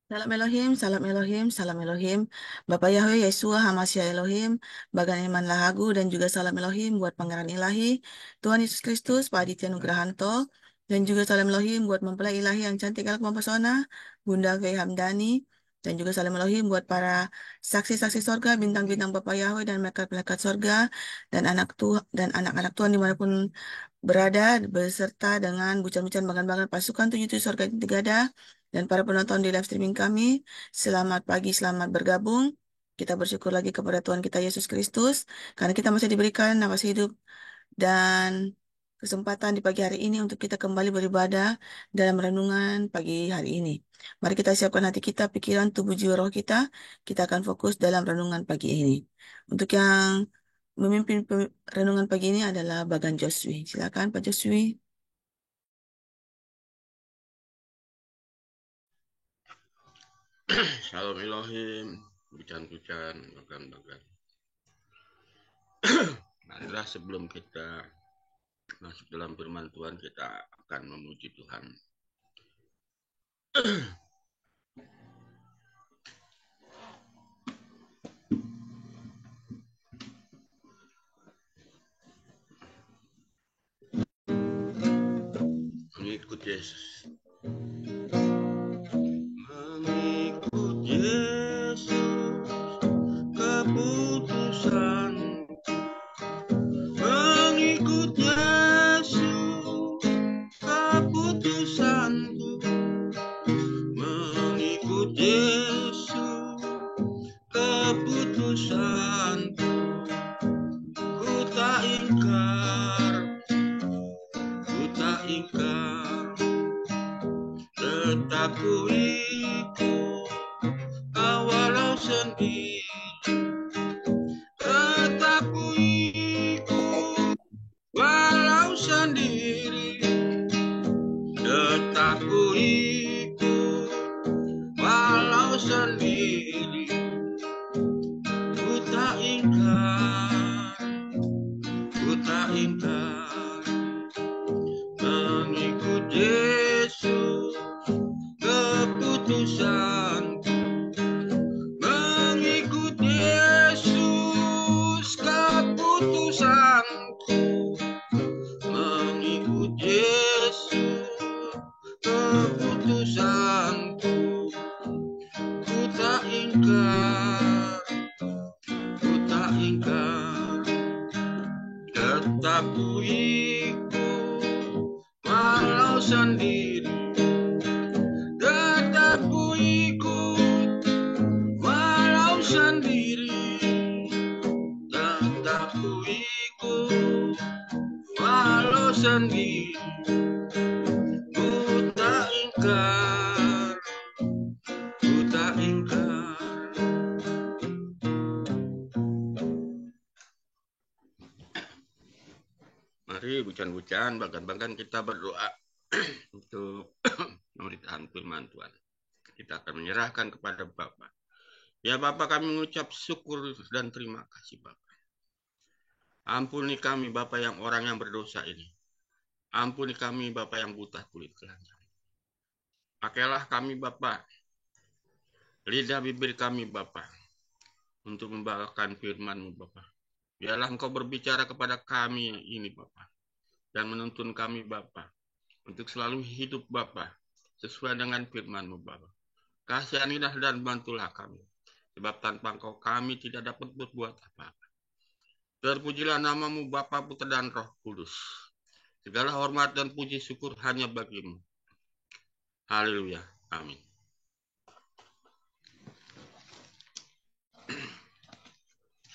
Salam Elohim, salam Elohim, salam Elohim. Bapak Yahweh, Yesua, Hamasya Elohim, Bagan Iman Lahagu, dan juga salam Elohim buat Pangeran Ilahi, Tuhan Yesus Kristus, Pak Aditya Nugrahanto, dan juga salam Elohim buat mempelai ilahi yang cantik galak mempesona, Bunda V. Hamdani, dan juga salam Elohim buat para saksi-saksi sorga, bintang-bintang Bapak Yahweh, dan malaikat-malaikat sorga, dan anak Tuhan, dan anak-anak Tuhan dimanapun berada beserta dengan bucan-bucan bagan-bagan pasukan 77 Sorga Intifada dan para penonton di live streaming kami. Selamat pagi, selamat bergabung. Kita bersyukur lagi kepada Tuhan kita Yesus Kristus karena kita masih diberikan nafas hidup dan kesempatan di pagi hari ini untuk kita kembali beribadah dalam renungan pagi hari ini. Mari kita siapkan hati kita, pikiran, tubuh, jiwa, roh kita. Kita akan fokus dalam renungan pagi ini. Untuk yang memimpin renungan pagi ini adalah Bagan Joswi. Silakan Pak Joswi. Shalom Elohim, hujan-hujan, bagan-bagan. Marilah sebelum kita masuk dalam firman Tuhan, kita akan memuji Tuhan. Mengikut Yesus. Mengikut Yesus, keputusan. Mengikut Yesus, keputusanku. Mengikut Yesus, keputusanku. Ku tak ingkar, tetap ku ikut, walau sendiri. Tetap ku ikut, walau sendiri. Tetap ku ikut, walau sendiri. Ku tak ingkar, mengikut Yesus, keputusanku. Mengikut Yesus, keputusanku. Mengikut Yesus, keputusanku. Ku tak ingkar, tetap ku ikut, walau sendiri. Tetap ku ikut, walau sendiri. Tetap ku ikut, walau sendiri. Ku tak ingkar, Mari bucan-bucan, bahkan kita berdoa untuk pemberitaan firman Tuhan. Kita akan menyerahkan kepada Bapa. Ya Bapa, kami mengucap syukur dan terima kasih Bapa. Ampuni kami Bapa yang orang yang berdosa ini. Ampuni kami Bapa yang buta kulit telanjang. Pakailah kami Bapa, lidah bibir kami Bapa, untuk membawakan firman-Mu Bapa. Biarlah Engkau berbicara kepada kami ini Bapa, dan menuntun kami Bapa, untuk selalu hidup Bapa, sesuai dengan firman-Mu Bapa. Kasihanilah dan bantulah kami, sebab tanpa Engkau kami tidak dapat berbuat apa-apa. Terpujilah nama-Mu Bapa, Putra dan Roh Kudus. Segala hormat dan puji syukur hanya bagi-Mu. Haleluya. Amin.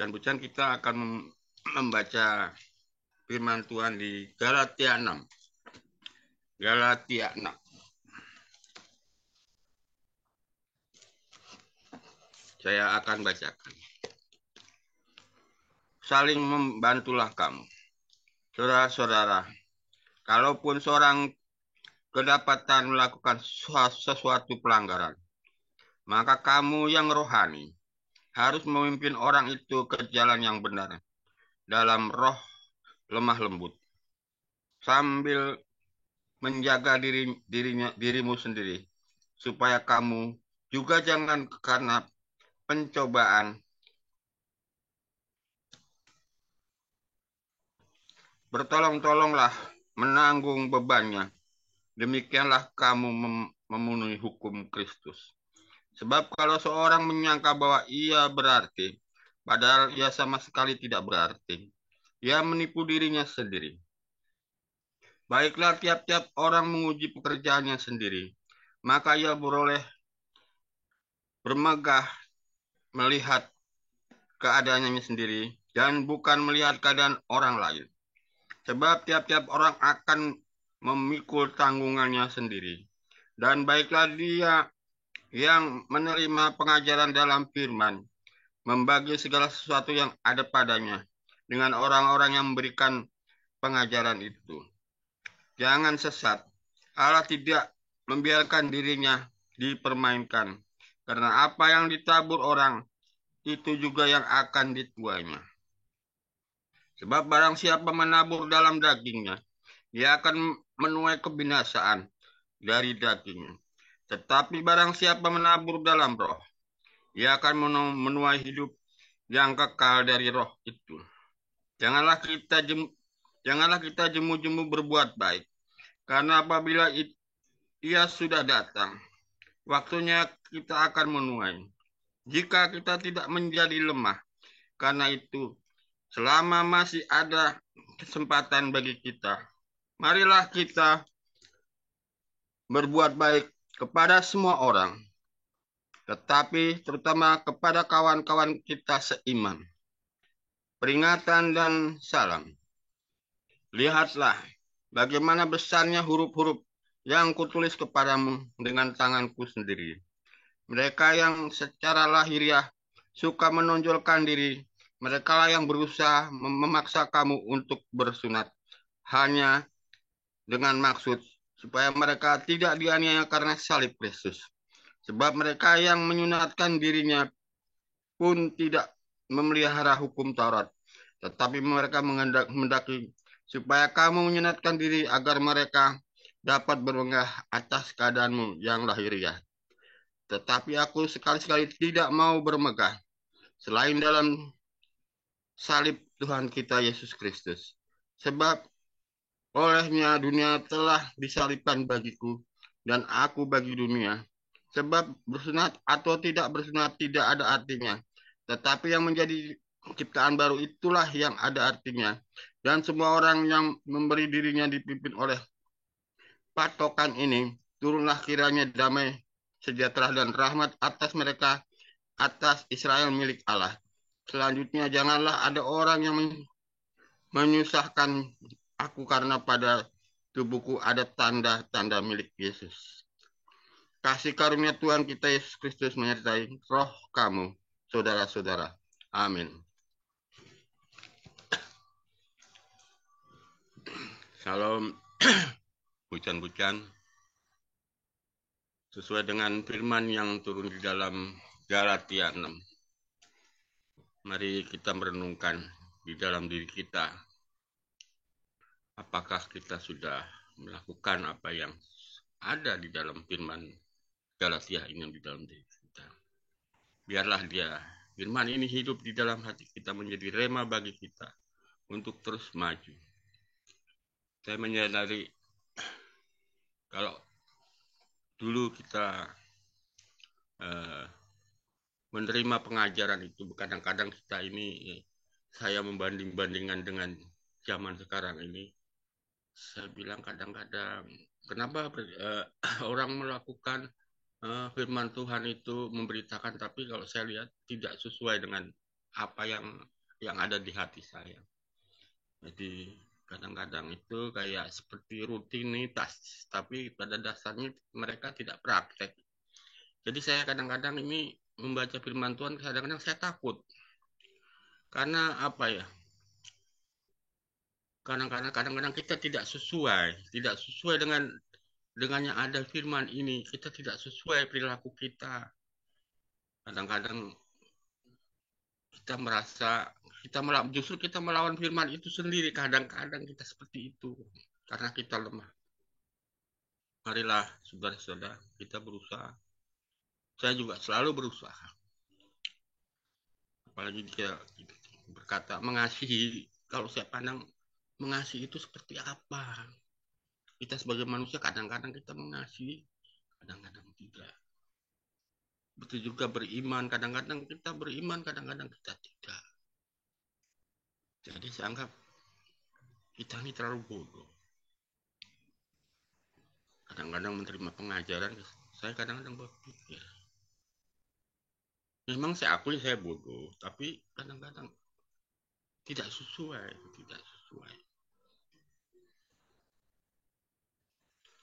Dan kita akan membaca firman Tuhan di Galatia 6. Galatia 6. Saya akan bacakan. Saling membantulah kamu, saudara-saudara. Kalaupun seorang kedapatan melakukan sesuatu pelanggaran, maka kamu yang rohani harus memimpin orang itu ke jalan yang benar dalam roh lemah lembut, sambil menjaga dirimu sendiri, supaya kamu Juga jangan karena pencobaan. Bertolong-tolonglah menanggung bebannya. Demikianlah kamu memenuhi hukum Kristus. Sebab kalau seorang menyangka bahwa ia berarti, padahal ia sama sekali tidak berarti, ia menipu dirinya sendiri. Baiklah tiap-tiap orang menguji pekerjaannya sendiri, maka ia beroleh bermegah melihat keadaannya sendiri dan bukan melihat keadaan orang lain. Sebab tiap-tiap orang akan memikul tanggungannya sendiri. Dan baiklah dia yang menerima pengajaran dalam firman, membagi segala sesuatu yang ada padanya dengan orang-orang yang memberikan pengajaran itu. Jangan sesat. Allah tidak membiarkan dirinya dipermainkan. Karena apa yang ditabur orang, itu juga yang akan dituainya. Sebab barang siapa menabur dalam dagingnya, dia akan menuai kebinasaan dari dagingnya. Tetapi barang siapa menabur dalam roh, ia akan menuai hidup yang kekal dari roh itu. Janganlah kita janganlah kita jemu-jemu berbuat baik, karena apabila ia sudah datang, waktunya kita akan menuai. Jika kita tidak menjadi lemah, karena itu selama masih ada kesempatan bagi kita, marilah kita berbuat baik kepada semua orang, tetapi terutama kepada kawan-kawan kita seiman. Peringatan dan salam. Lihatlah bagaimana besarnya huruf-huruf yang kutulis kepadamu dengan tanganku sendiri. Mereka yang secara lahiriah suka menonjolkan diri, mereka lah yang berusaha memaksa kamu untuk bersunat hanya dengan maksud supaya mereka tidak dianiaya karena salib Kristus. Sebab mereka yang menyunatkan dirinya pun tidak memelihara hukum Taurat, tetapi mereka menghendaki supaya kamu menyunatkan diri agar mereka dapat bermenggah atas keadaanmu yang lahiriah. Tetapi aku sekali-sekali tidak mau bermegah selain dalam salib Tuhan kita Yesus Kristus. Sebab olehnya dunia telah disalibkan bagiku dan aku bagi dunia. Sebab bersunat atau tidak bersunat tidak ada artinya. Tetapi yang menjadi ciptaan baru itulah yang ada artinya. Dan semua orang yang memberi dirinya dipimpin oleh patokan ini, turunlah kiranya damai, sejahtera dan rahmat atas mereka, atas Israel milik Allah. Selanjutnya janganlah ada orang yang menyusahkan aku karena pada tubuhku ada tanda-tanda milik Yesus. Kasih karunia Tuhan kita Yesus Kristus menyertai roh kamu, saudara-saudara. Amin. Salam bucan-bucan. Sesuai dengan firman yang turun di dalam Galatia 6. Mari kita merenungkan di dalam diri kita. Apakah kita sudah melakukan apa yang ada di dalam firman Galatia ini di dalam diri kita. Biarlah firman ini hidup di dalam hati kita, menjadi rema bagi kita untuk terus maju. Saya menyadari kalau dulu kita menerima pengajaran itu, kadang-kadang kita ini, saya membanding-bandingkan dengan zaman sekarang ini, saya bilang kadang-kadang kenapa orang melakukan firman Tuhan itu memberitakan, tapi kalau saya lihat tidak sesuai dengan apa yang ada di hati saya. Jadi kadang-kadang itu kayak seperti rutinitas, tapi pada dasarnya mereka tidak praktek. Jadi saya kadang-kadang ini membaca firman Tuhan, kadang-kadang saya takut. Karena apa ya? Kadang-kadang kita tidak sesuai dengan yang ada firman ini, kita tidak sesuai perilaku kita. Kadang-kadang kita merasa justru kita melawan firman itu sendiri. Kadang-kadang kita seperti itu karena kita lemah. Marilah saudara-saudara kita berusaha saya juga selalu berusaha. Apalagi dia berkata mengasihi, kalau saya pandang mengasihi itu seperti apa? Kita sebagai manusia kadang-kadang kita mengasihi, kadang-kadang tidak. Betul juga beriman, kadang-kadang kita beriman, kadang-kadang kita tidak. Jadi saya anggap kita ini terlalu bodoh. Kadang-kadang menerima pengajaran, saya kadang-kadang berpikir, memang saya akui saya bodoh, tapi kadang-kadang tidak sesuai, tidak sesuai.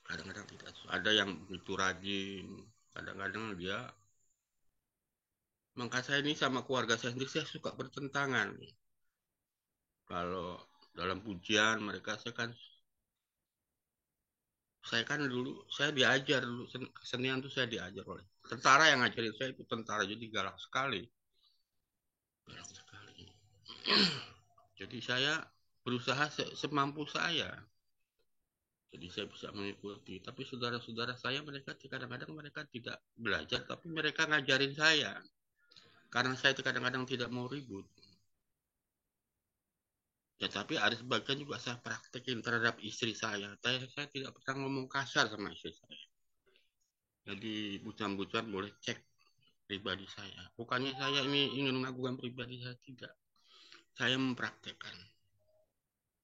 Kadang-kadang tidak sesuai. Ada yang begitu rajin, kadang-kadang dia, maka saya ini sama keluarga saya sendiri, saya suka bertentangan. Kalau dalam pujian mereka, saya kan dulu, saya diajar dulu, kesenian itu saya diajar oleh tentara yang ngajarin saya itu tentara, jadi galak sekali. Galak sekali. Jadi saya berusaha semampu saya. Jadi saya bisa mengikuti. Tapi saudara-saudara saya mereka kadang-kadang mereka tidak belajar, tapi mereka ngajarin saya. Karena saya kadang-kadang tidak mau ribut. Ya tapi ada sebagian juga saya praktekin terhadap istri saya. Saya tidak pernah ngomong kasar sama istri saya. Jadi bucan-bucan boleh cek pribadi saya. Bukannya saya ini ingin mengagukan pribadi saya, tidak. Saya mempraktekkan.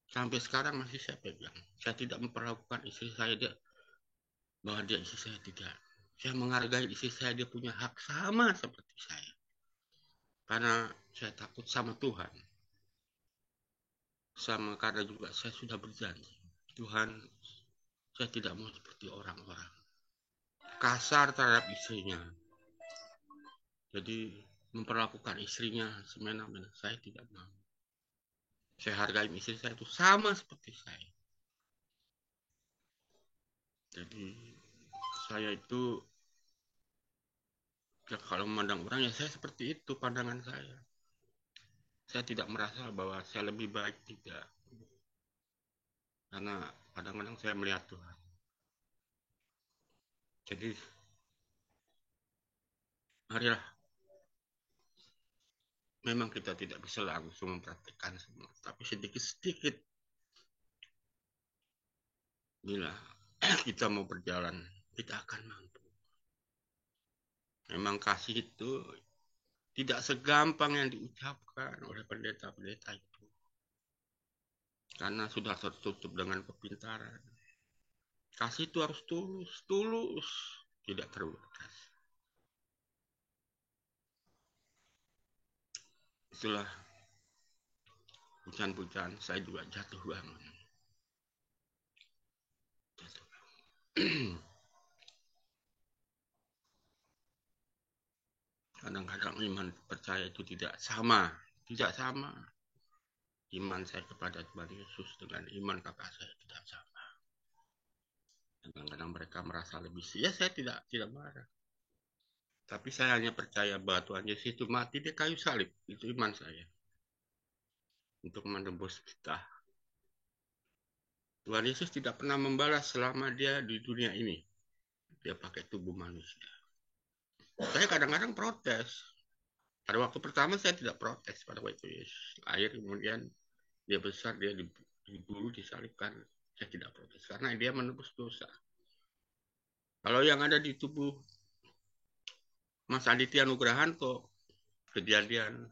Sampai sekarang masih saya pegang. Saya tidak memperlakukan istri saya bahwa dia istri saya, tidak. Saya menghargai istri saya, dia punya hak sama seperti saya. Karena saya takut sama Tuhan. Sama karena juga saya sudah berjanji. Tuhan, saya tidak mau seperti orang-orang. Kasar terhadap istrinya. Jadi memperlakukan istrinya semena-mena. Saya tidak mau. Saya hargai istri saya itu sama seperti saya. Jadi saya itu ya kalau memandang orang ya saya seperti itu pandangan saya. Saya tidak merasa bahwa saya lebih baik, tidak. Karena kadang-kadang saya melihat Tuhan. Jadi marilah, memang kita tidak bisa langsung mempraktikkan semua, tapi sedikit-sedikit bila kita mau berjalan, kita akan mampu. Memang kasih itu tidak segampang yang diucapkan oleh pendeta-pendeta itu. Karena sudah tertutup dengan kepintaran. Kasih itu harus tulus, tulus, tidak terbatas. Itulah pujian-pujian saya juga jatuh bangun. Jatuh. Kadang-kadang iman percaya itu tidak sama, tidak sama. Iman saya kepada Tuhan Yesus dengan iman kakak saya tidak sama. Kadang-kadang mereka merasa lebih, ya saya tidak marah. Tapi saya hanya percaya bahwa Tuhan Yesus itu mati di kayu salib. Itu iman saya. Untuk menembus kita. Tuhan Yesus tidak pernah membalas selama dia di dunia ini. Dia pakai tubuh manusia. Saya kadang-kadang protes. Pada waktu pertama saya tidak protes pada waktu Yesus lahir, kemudian dia besar, dia dibunuh, disalibkan. Saya tidak protes karena dia menebus dosa. Kalau yang ada di tubuh Mas Aditya Nugrahanto, kejadian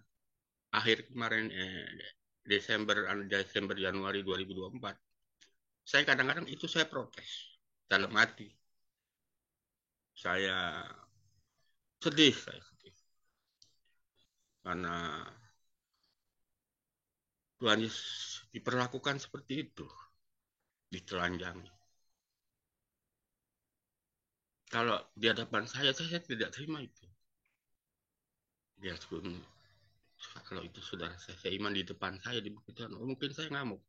akhir kemarin Desember Januari 2024, saya kadang-kadang itu saya protes dalam hati. Saya sedih, karena Tuhan Yesus diperlakukan seperti itu, ditelanjangi. Kalau di hadapan saya tidak terima itu. Biarpun kalau itu saudara saya iman di depan saya dibuktikan, mungkin saya ngamuk.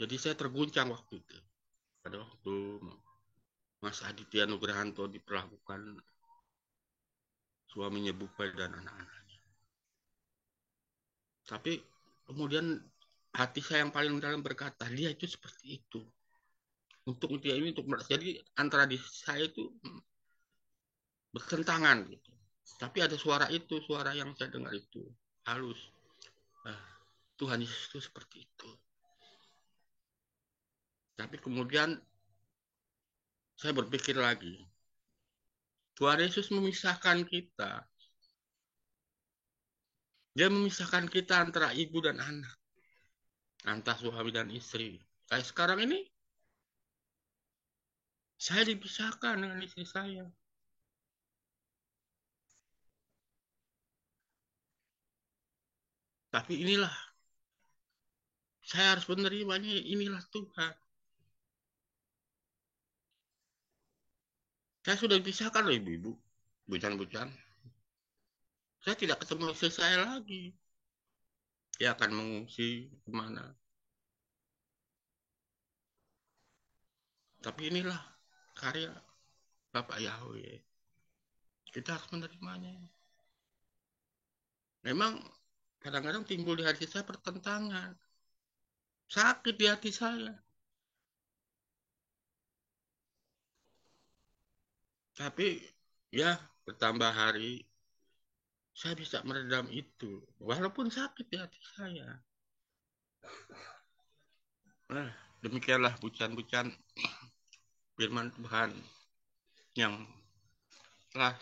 Jadi saya terguncang waktu itu. Pada waktu Mas Aditya Nugrahanto diperlakukan suaminya Bupai dan anak-anaknya. Tapi kemudian hati saya yang paling dalam berkata, dia itu seperti itu. Untuk dia ini, jadi antara di saya itu bertentangan gitu. Tapi ada suara itu, suara yang saya dengar itu halus. Tuhan Yesus itu seperti itu. Tapi kemudian saya berpikir lagi, Tuhan Yesus memisahkan kita. Dia memisahkan kita antara ibu dan anak, antara suami dan istri. Kayak sekarang ini, saya dipisahkan dengan istri saya. Tapi inilah, saya harus menerimanya, inilah Tuhan. Saya sudah dipisahkan loh ibu-ibu, bucan-bucan. Saya tidak ketemu istri saya lagi. Dia akan mengungsi kemana. Tapi inilah karya Bapak Yahweh. Kita harus menerimanya. Memang kadang-kadang timbul di hati saya pertentangan. Sakit di hati saya. Tapi ya bertambah hari saya bisa meredam itu. Walaupun sakit di hati saya. Nah, demikianlah bucan-bucan firman Tuhan yang telah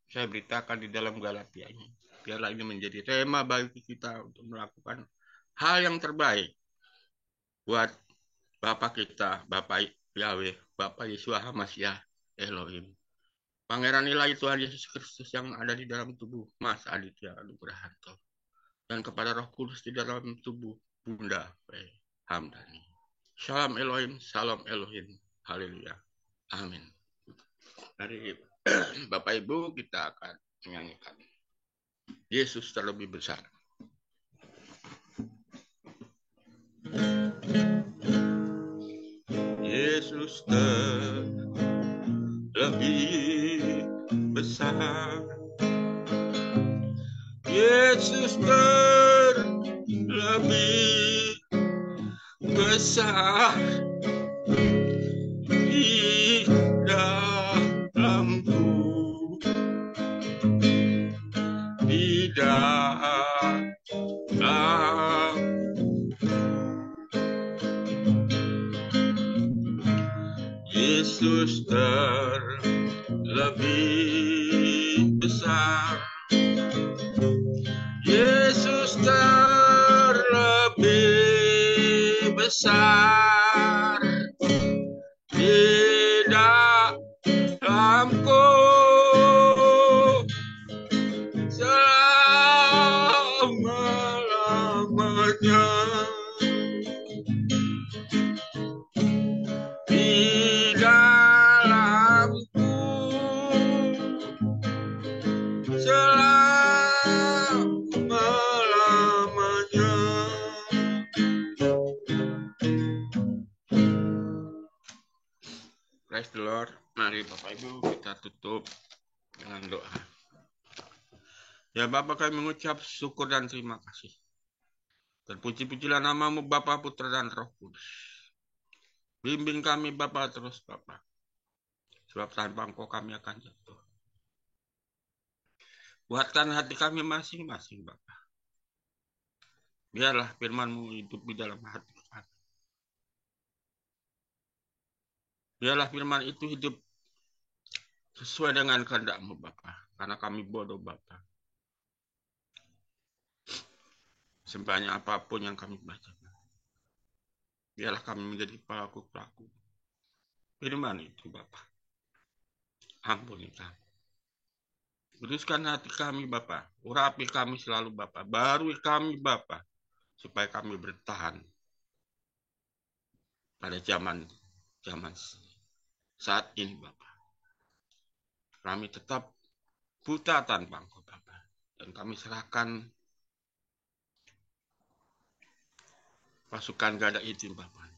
saya beritakan di dalam Galatia ini. Biarlah ini menjadi tema bagi kita untuk melakukan hal yang terbaik buat Bapak kita, Bapak Yahweh, Bapak Yeshua HaMashiach Elohim. Pangeran ilahi Tuhan Yesus Kristus yang ada di dalam tubuh Mas Aditya Nugrahanto. Dan kepada Roh Kudus di dalam tubuh Bunda P. Hamdani. Shalom Elohim, Salam Elohim. Haleluya. Amin. Dari Bapak Ibu kita akan menyanyikan Yesus terlebih besar. Yesus terlebih besar. Yesus terlebih besar di dalamku, di dalam Yesus terlebih besar. Yesus terlebih besar di dalamku selama-lamanya, di dalamku selama-lamanya. Praise the Lord. Mari Bapak Ibu kita tutup dengan doa. Ya Bapak, kami mengucap syukur dan terima kasih. Terpuji-pujilah namamu Bapa, Putra dan Roh Kudus. Bimbing kami Bapa terus Bapa. Sebab tanpa Engkau kami akan jatuh. Buatkan hati kami masing-masing Bapa. Biarlah firman-Mu hidup di dalam hati kami. Biarlah firman itu hidup sesuai dengan kehendak-Mu Bapa. Karena kami bodoh Bapa. Sebanyak apapun yang kami baca. Biarlah kami menjadi pelaku-pelaku firman itu Bapa. Ampuni kami. Kuduskan hati kami Bapa. Urapi kami selalu Bapa. Barui kami Bapa. Supaya kami bertahan pada zaman saat ini Bapa. Kami tetap buta tanpa Engkau Bapa. Dan kami serahkan pasukan gada itu Bapa.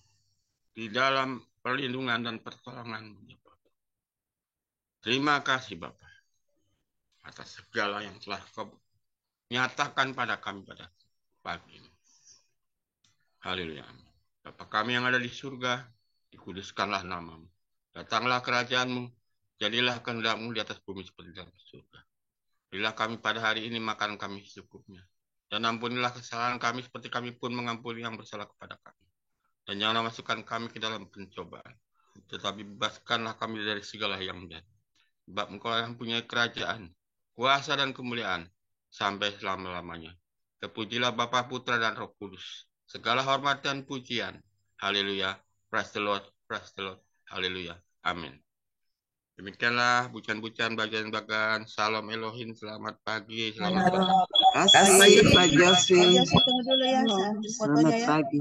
Di dalam perlindungan dan pertolongan Bapa. Terima kasih Bapa. Atas segala yang telah Kau nyatakan pada kami pada pagi ini. Haleluya. Bapa kami yang ada di surga, dikuduskanlah namamu. Datanglah kerajaan-Mu, Jadilah kehendak-Mu di atas bumi seperti dalam surga. Berilah kami pada hari ini makan kami secukupnya. Dan ampunilah kesalahan kami seperti kami pun mengampuni yang bersalah kepada kami. Dan janganlah masukkan kami ke dalam pencobaan. Tetapi bebaskanlah kami dari segala yang jahat. Sebab Engkau yang punya kerajaan, kuasa dan kemuliaan sampai selama-lamanya. Terpujilah Bapa, Putra, dan Roh Kudus. Segala hormat dan pujian. Haleluya. Praise the Lord. Praise the Lord. Haleluya. Amin. Demikianlah bucan-bucan bagian-bagian. Salam Elohim. Selamat pagi. Selamat pagi. Kasih Pak Josi. Tunggu dulu ya, fotonya Selamat ya. pagi.